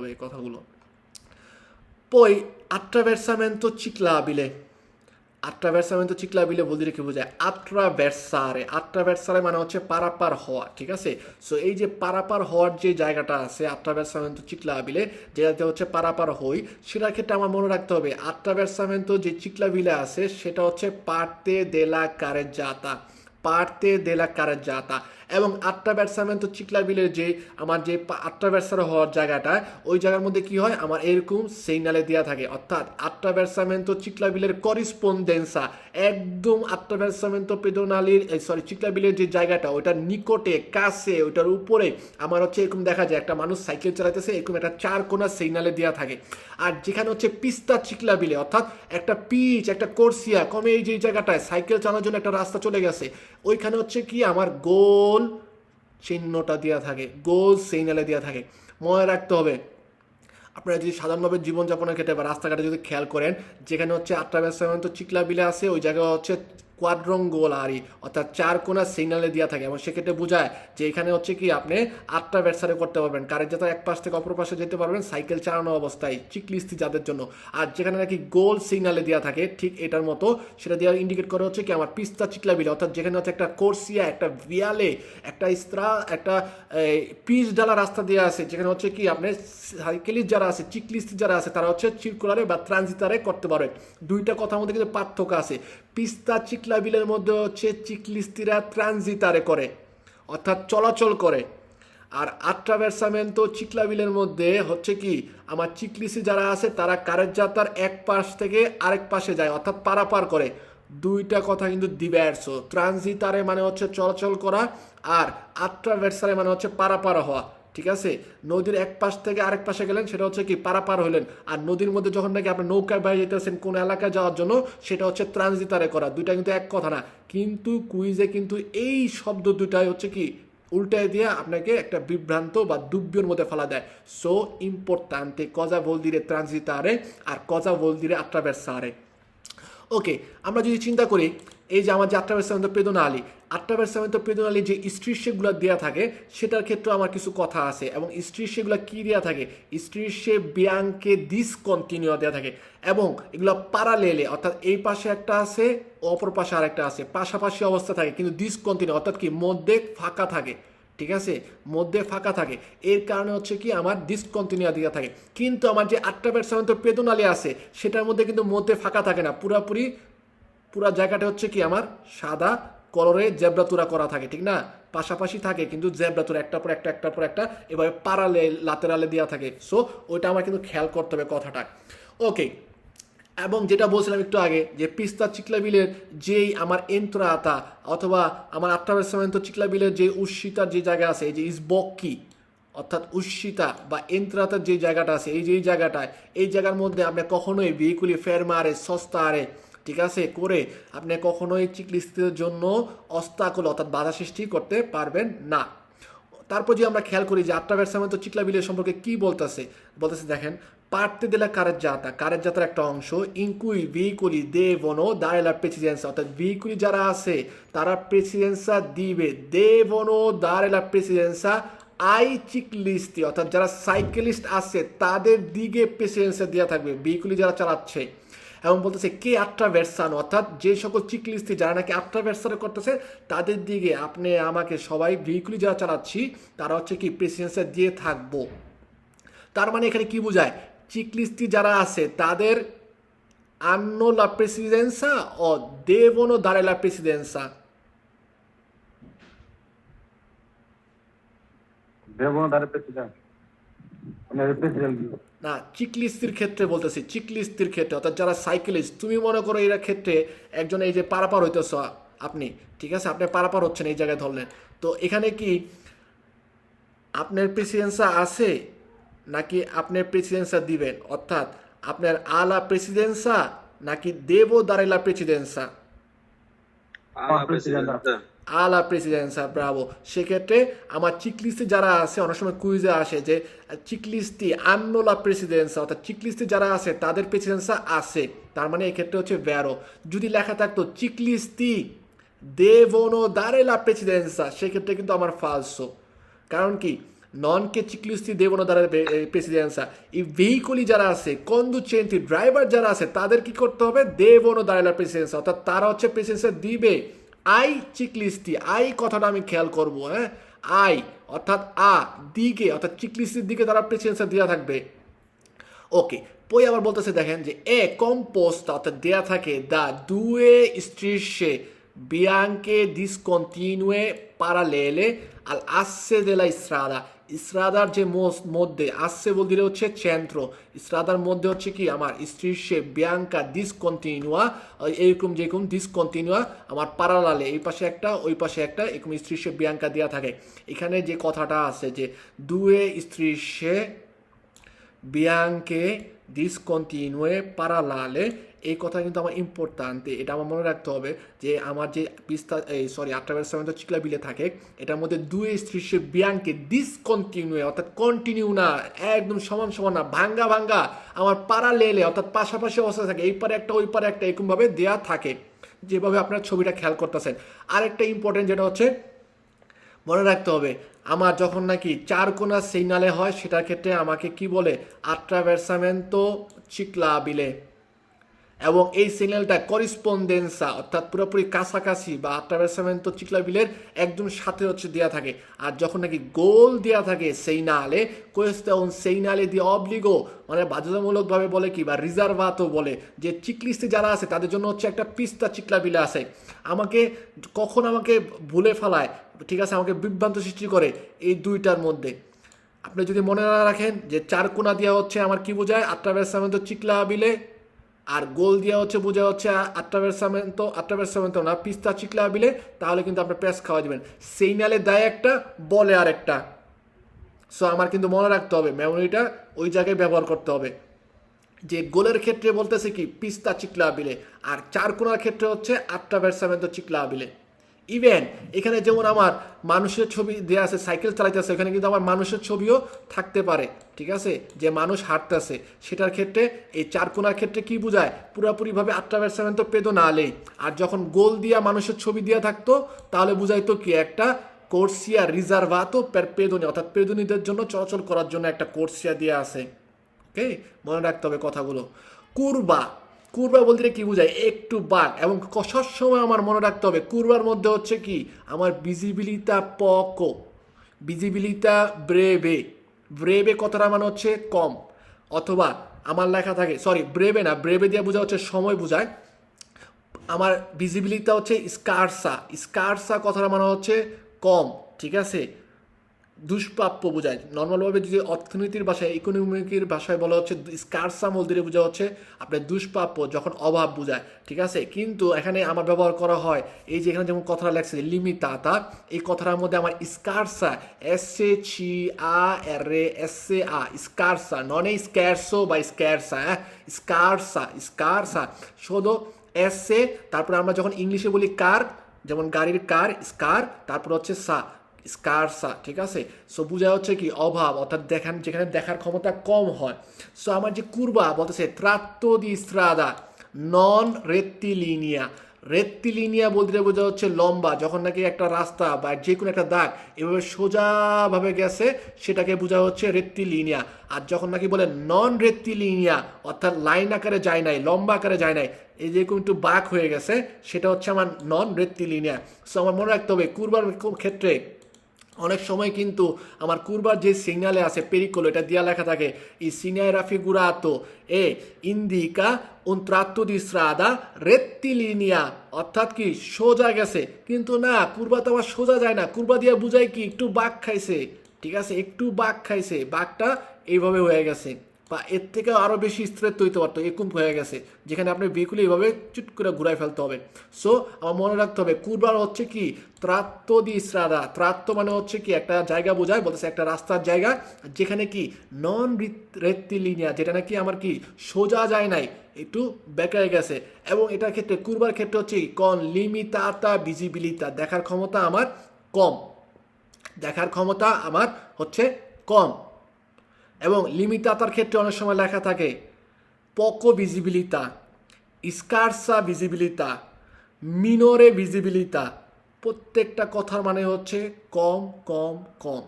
হবে এই কথাগুলো। Poi attraversamento ciclabile. Attraversamento ciclabile vuol dire কি বোঝায়? attraversare মানে হচ্ছে পারাপার হওয়া, ঠিক আছে? সো এই যে পারাপার হওয়ার যে জায়গাটা আছে attraversamento ciclabile, যেটাতে হচ্ছে পারাপার হই, সেটার ক্ষেত্রে আমার মনে রাখতে হবে attraversamento যে ciclabile আছে সেটা হচ্ছে parte della carreggiata, parte della carreggiata। এবং attraversamento ciclabile যে আমার যে attraversare হওয়ার জায়গাটা, ওই জায়গার মধ্যে কি হয় আমার এরকম সিগনালে দেওয়া থাকে, অর্থাৎ attraversamento ciclabileর করিসপন্ডেন্সা একদম attraversamento pedonaliর চিকলাবিলের যে জায়গাটা ওইটার নিকটে কাছে ওইটার উপরে আমার হচ্ছে এরকম দেখা যায় একটা মানুষ সাইকেল চালাতেছে, এরকম একটা চার কোনা সিগনালে দেওয়া থাকে। আর যেখানে হচ্ছে পিস্তা চিকলাবিলে অর্থাৎ একটা পিচ একটা কোর্সিয়া কমে এই যে জায়গাটায় সাইকেল চালানোর জন্য একটা রাস্তা চলে গেছে, ওইখানে হচ্ছে কি আমার গোল চিহ্নটা দেওয়া থাকে, গোল সিগনালে দেওয়া থাকে। মনে রাখতে হবে আপনারা যদি সাধারণভাবে জীবনযাপনের ক্ষেত্রে বা রাস্তাঘাটে যদি খেয়াল করেন, যেখানে হচ্ছে attraversamento ciclabile আছে ওই জায়গায় হচ্ছে কোয়াড্রঙ্গোলারি অর্থাৎ চার কোনা সিগনালে দেওয়া থাকে, এবং সেক্ষেত্রে বোঝায় যে এখানে হচ্ছে কি আপনি attraversare করতে পারবেন, কারের যাতে এক পাশ থেকে অপর পাশে যেতে পারবেন সাইকেল চালানো অবস্থায়, চিকলিস্তি যাদের জন্য। আর যেখানে নাকি গোল সিগনালে দেওয়া থাকে ঠিক এটার মতো, সেটা দেওয়া ইন্ডিকেট করে হচ্ছে কি আমার পিস্তা চিকলাবিলে, অর্থাৎ যেখানে হচ্ছে একটা কোর্সিয়া একটা ভিয়ালে একটা একটা পিচ ডালা রাস্তা দেওয়া আছে, যেখানে হচ্ছে কি আপনি সাইকেলিস্ট যারা আছে চিকলিস্ট যারা আছে তারা হচ্ছে চিরকুলারে বা ট্রানজিটারে করতে পারে। দুইটা কথার মধ্যে কিন্তু পার্থক্য আছে। পিস্তা চিকলাবিলের মধ্যে হচ্ছে চিকলিস্তিরা ট্রানজিটারে করে অর্থাৎ চলাচল করে, আর attraversamento ciclabile মধ্যে হচ্ছে কি আমার চিকলিস্টি যারা আছে তারা কারেজ্জাতার এক পাশ থেকে আরেক পাশে যায় অর্থাৎ পারাপার করে। দুইটা কথা কিন্তু ডিভার্সো, ট্রানজিটারে মানে হচ্ছে চলাচল করা আর attraversare মানে হচ্ছে পারাপার হওয়া, ঠিক আছে? নদীর এক পাশ থেকে আরেক পাশে গেলেন সেটা হচ্ছে কি পারাপার হলেন, আর নদীর মধ্যে যখন নাকি আপনি নৌকায় বাইরে যেতেছেন কোন এলাকায় যাওয়ার জন্য সেটা হচ্ছে ট্রানজিটারে করা। দুইটা কিন্তু এক কথা না, কিন্তু কুইজে কিন্তু এই শব্দ দুটাই হচ্ছে কি উল্টায় দিয়ে আপনাকে একটা বিভ্রান্ত বা দুব্যর মধ্যে ফেলা দেয়। সো ইম্পর্টান্টে cosa vuol dire transitare আর cosa vuol dire attraversare। Okay, আমরা যদি চিন্তা করি এই যে আমার যে attraversamento pedonali যে স্ট্রিটশেপগুলো দেওয়া থাকে সেটার ক্ষেত্রে আমার কিছু কথা আছে, এবং স্ট্রিটশেপগুলো কী দেওয়া থাকে, স্ট্রিটশেপ বিয়াঙ্কে ডিসকন্টিনিউ দেওয়া থাকে, এবং এগুলো প্যারালেলে অর্থাৎ এই পাশে একটা আছে অপর পাশে আরেকটা আছে, পাশাপাশি অবস্থা থাকে কিন্তু ডিসকন্টিনিউ অর্থাৎ কি মধ্যে ফাঁকা থাকে, ঠিক আছে? মধ্যে ফাঁকা থাকে, এর কারণে হচ্ছে কি আমার ডিসকন্টিনিউ দেওয়া থাকে। কিন্তু আমার যে attraversamento pedonali আছে সেটার মধ্যে কিন্তু মধ্যে ফাঁকা থাকে না, পুরা জায়গাটা হচ্ছে কি আমার সাদা কলরে জেব্রা তুরা করা থাকে, ঠিক না? পাশাপাশি থাকে কিন্তু জেব্রা তুরা একটার পর একটা একটার পর একটা এভাবে পারালে লাতেরালে দেওয়া থাকে। সো ওইটা আমার কিন্তু খেয়াল করতে হবে কথাটা। ওকে, এবং যেটা বলছিলাম একটু আগে যে পিস্তা চিকলাবিলের যেই আমার এন্ত্রাতা অথবা আমার attraversamento চিকলাবিলের যে উস্সিতার যে জায়গা আছে এই যে ইসবক্কি অর্থাৎ উস্সিতা বা এন্ত্রাতার যে জায়গাটা আছে এই যে এই জায়গাটায়, এই জায়গার মধ্যে আপনি কখনোই ভেহিকুলি ফেরমারে সস্তারে, ঠিক আছে, করে আপনি কখনোই চিকলিস্টদের জন্য অস্তাকল অর্থাৎ বাধা সৃষ্টি করতে পারবেন না। তারপর যে আমরা খেয়াল করি যে attraversamento ciclabile সম্পর্কে কি বলতেছে দেখেন, parte della carreggiataর একটা অংশ in cui veicoli devono dare la precedenza, অর্থাৎ ভেহিকুলি যারা আছে তারা প্রেসিডেন্সা দিবে, devono dare la precedenza ai ciclisti, অর্থাৎ যারা সাইকেলিস্ট আছে তাদের দিকে প্রেসিডেন্সা দেওয়া থাকবে ভেহিকুলি যারা চালাচ্ছে। এবং বলতেছে কে attraversano, অর্থাৎ যে সকল চিকলিস্তি যারা নাকি attraversare করতেছে তাদের দিকে আপনি আমাকে সবাই ভেহিকুলি যারা চালাচ্ছি তারা হচ্ছে কি প্রেসিডেন্সা দিয়ে থাকবো। তার মানে এখানে কি বোঝায়, চিকলিস্তি যারা আছে তাদের hanno la presidenza o devono dare la presidenza? devono dare presidenza, না, চিকলিস্তির ক্ষেত্রে বলতেছি, চিকলিস্তির ক্ষেত্রে অর্থাৎ যারা সাইকেলিস্ট, তুমি মনে করো এর ক্ষেত্রে একজন এই যে পারাপার হইতেছ আপনি, ঠিক আছে, আপনি পারাপার হচ্ছেন এই জায়গায় ধরলেন, তো এখানে কি আপনার প্রেসিডেন্সা আছে নাকি আপনার প্রেসিডেন্সা দিবেন, অর্থাৎ আপনার আলা প্রেসিডেন্সা নাকি দেবো দাঁড়াইলা প্রেসিডেন্সা? আলা প্রেসিডেন্সা, ব্রাভো। সেক্ষেত্রে আমার চিকলিস্টি যারা আছে অনেক সময় কুইজে আসে যে চিকলিস্টি আন্নোলা প্রেসিডেন্সা অর্থাৎ চিকলিস্টি যারা আছে তাদের প্রেসিডেন্সা আছে, তার মানে এক্ষেত্রে হচ্ছে ভ্যারো। যদি লেখা থাকতো চিকলিস্টি দেvono dare la presidenza সেক্ষেত্রে কিন্তু আমার ফালসো, কারণ কি non che ciclisti devono dare presidenza, i veicoli যারা আছে conducenti ড্রাইভার যারা আছে তাদের কি করতে হবে, devono dare la presidenza, অর্থাৎ তারা হচ্ছে প্রেসিডেন্সা দিবে। আই চিকলিস্তি, আই কথাটা আমি খেয়াল করব, হ্যাঁ, আই অর্থাৎ দিকে অর্থাৎ চিকলিস্তির দিকে তারা প্রেসিডেন্সা দেওয়া থাকবে। ওকে, পরে আবার বলতেছে দেখেন যে কম্পোস্ট অর্থাৎ দেয়া থাকে দা দুয়ে strisce bianche discontinue parallele al asse della strada, স্ট্রাদার যে মধ্যে আসছে বলতে হচ্ছে centro, স্ট্রাদার মধ্যে হচ্ছে কি আমার strisce bianca discontinua, এরকম যেরকম discontinua আমার প্যারালালে এই পাশে একটা ওই পাশে একটা এরকম strisce bianca দেওয়া থাকে। এখানে যে কথাটা আছে যে দুয়ে strisce bianche discontinue parallele, এই কথা কিন্তু আমার ইম্পর্ট্যান্ট, এটা আমার মনে রাখতে হবে যে আমার যে attraversamento ciclabile থাকে এটার মধ্যে দুই strisce bianche discontinue অর্থাৎ কন্টিনিউ না, একদম সমান সমান না, ভাঙ্গা ভাঙ্গা আমার প্যারালেলে অর্থাৎ পাশাপাশি অবস্থা থাকে, এই পারে একটা ওই পারে একটা এরকমভাবে দেয়া থাকে, যেভাবে আপনার ছবিটা খেয়াল করতেছেন। আরেকটা ইম্পর্টেন্ট যেটা হচ্ছে মনে রাখতে হবে, আমার যখন নাকি চার কোনা সিগনালে হয় সেটার ক্ষেত্রে আমাকে কি বলে, attraversamento ciclabile, এবং এই সিগন্যালটা করিসপন্ডেন্সা অর্থাৎ পুরোপুরি কাছাকাছি বা attraversamento ciclabileর একদম সাথে হচ্ছে দেওয়া থাকে। আর যখন নাকি গোল দেওয়া থাকে সেইনালে, questo è un segnale di obbligo, মানে বাধ্যতামূলকভাবে বলে কি বা রিজার্ভাতো বলে, যে চিকলিস্টে যারা আছে তাদের জন্য হচ্ছে একটা পিস্তা চিকলাবিলে আছে। আমাকে কখন আমাকে ভুলে ফেলায়, ঠিক আছে, আমাকে বিভ্রান্ত সৃষ্টি করে এই দুইটার মধ্যে। আপনি যদি মনে না রাখেন যে চার কোনা দেওয়া হচ্ছে আমার কি বোঝায়, attraversamento ciclabile, আর গোল দেওয়া হচ্ছে বোঝা হচ্ছে attraversamento না পিস্তা চিকলাবিলে, তাহলে কিন্তু আপনি প্রেস খাওয়া দিবেন। সেইনালে দেয় একটা, বলে আর একটা। সো আমার কিন্তু মনে রাখতে হবে, মেমোরিটা ওই জায়গায় ব্যবহার করতে হবে যে গোলের ক্ষেত্রে বলতেছে কি পিস্তা চিকলাবিলে, আর চার কোনার ক্ষেত্রে হচ্ছে attraversamento ciclabile। ইভেন এখানে যেমন আমার মানুষের ছবি দেওয়া আছে, সাইকেল চালাইতেছে, এখানে কিন্তু আমার মানুষের ছবিও থাকতে পারে, ঠিক আছে, যে মানুষ হাঁটতেছে, সেটার ক্ষেত্রে এই চার কোনার ক্ষেত্রে কি বোঝায়, পুরোপুরিভাবে attraversamento pedonale। আর যখন গোল দিয়া মানুষের ছবি দিয়া থাকতো তাহলে বুঝাইতো কি একটা কোর্সিয়া রিজার্ভাতো পের পেদনি, অর্থাৎ পেদনিদের জন্য চলাচল করার জন্য একটা কোর্সিয়া দেওয়া আছে। ওকে, মনে রাখতে হবে কথাগুলো। কুরবা, কুরবা বলতে কি বোঝায়, একটু বাঁক, এবং সবসময় আমার মনে রাখতে হবে কুরবার মধ্যে হচ্ছে কি আমার ভিজিবিলিটা পকো, ভিজিবিলিটা ব্রেভে, ব্রেভে কথাটা মানে হচ্ছে কম, অথবা আমার লেখা থাকে ব্রেভে না, ব্রেভে দিয়ে বোঝা হচ্ছে সময় বোঝায়, আমার ভিজিবিলিটা হচ্ছে স্কারসা, স্কারসা কথাটা মানে হচ্ছে কম, ঠিক আছে, দুষ্প্রাপ্য বোঝায়। নর্মালভাবে যদি অর্থনীতির ভাষায় ইকোনমিকের ভাষায় বলা হচ্ছে স্কারসা বলতে বোঝা হচ্ছে আপনার দুষ্প্রাপ্য, যখন অভাব বোঝায়, ঠিক আছে। কিন্তু এখানে আমার ব্যবহার করা হয় এই যে এখানে যেমন কথাটা লেখছে লিমিটাতা, এই কথাটার মধ্যে আমার স্কারসা SCARSA, স্কারসা, নন এই স্ক্যারসো বা স্ক্যারসা, স্কারসা, স্কারসা শুধু এসে, তারপরে আমরা যখন ইংলিশে বলি কার, যেমন গাড়ির কার, স্কার, তারপর হচ্ছে সা, স্কারসা, ঠিক আছে। সো বোঝা হচ্ছে কি অভাব, অর্থাৎ যেখানে দেখার ক্ষমতা কম হয়। সো আমার যে কুরবা বলতেছে tratto di strada non rettilinea, রেত্তিলিনিয়া বলতে বোঝা হচ্ছে লম্বা, যখন নাকি একটা রাস্তা বা যে কোনো একটা দাগ এভাবে সোজাভাবে গেছে সেটাকে বোঝা হচ্ছে রেত্তিলিনিয়া। আর যখন নাকি বলে নন রেত্তিলিনিয়া অর্থাৎ লাইন আকারে যায় নাই, লম্বা আকারে যায় নাই, এই যে একটু বাঁক হয়ে গেছে, সেটা হচ্ছে আমার নন রেত্তিলিনিয়া। সো আমার মনে রাখতে হবে কুরবার ক্ষেত্রে অনেক সময় কিন্তু আমার কুরবার যে সিগনালে আছে পেরিকোলো, এটা দিয়া লেখা থাকে এই সিগনাল রাফিগুরাতো এ ইন্দিকা un tratto di strada rettilinea, অর্থাৎ কি সোজা গেছে, কিন্তু না কুরবা তো আমার সোজা যায় না, কুরবা দিয়া বুঝায় কি একটু বাঁক খাইছে, ঠিক আছে, একটু বাঁক খাইছে, বাঁকটা এইভাবে হয়ে গেছে, বা এর থেকে আরও বেশি স্ট্রেট হইতে পারতো, এরকম হয়ে গেছে, যেখানে আপনি ভেহিকুল এইভাবে চুট করে ঘুরাই ফেলতে হবে। সো আমার মনে রাখতে হবে কুরবার হচ্ছে কি ত্রাত্ত দি স্রাদা, ত্রাত্ত মানে হচ্ছে কি একটা জায়গা বোঝায়, বলতেছে একটা রাস্তার জায়গা যেখানে কি নন রেত্তিলিনিয়া, যেটা নাকি আমার কি সোজা যায় নাই, একটু বেঁকে গেছে, এবং এটার ক্ষেত্রে কুরবার ক্ষেত্রে হচ্ছে কন লিমিটাতা ভিজিবিলিটা, দেখার ক্ষমতা আমার কম, দেখার ক্ষমতা আমার হচ্ছে কম। এবং লিমিটাতার ক্ষেত্রে অনেক সময় লেখা থাকে poco visibilità, scarsa visibilità, minore visibilità, প্রত্যেকটা কথার মানে হচ্ছে কম কম কম।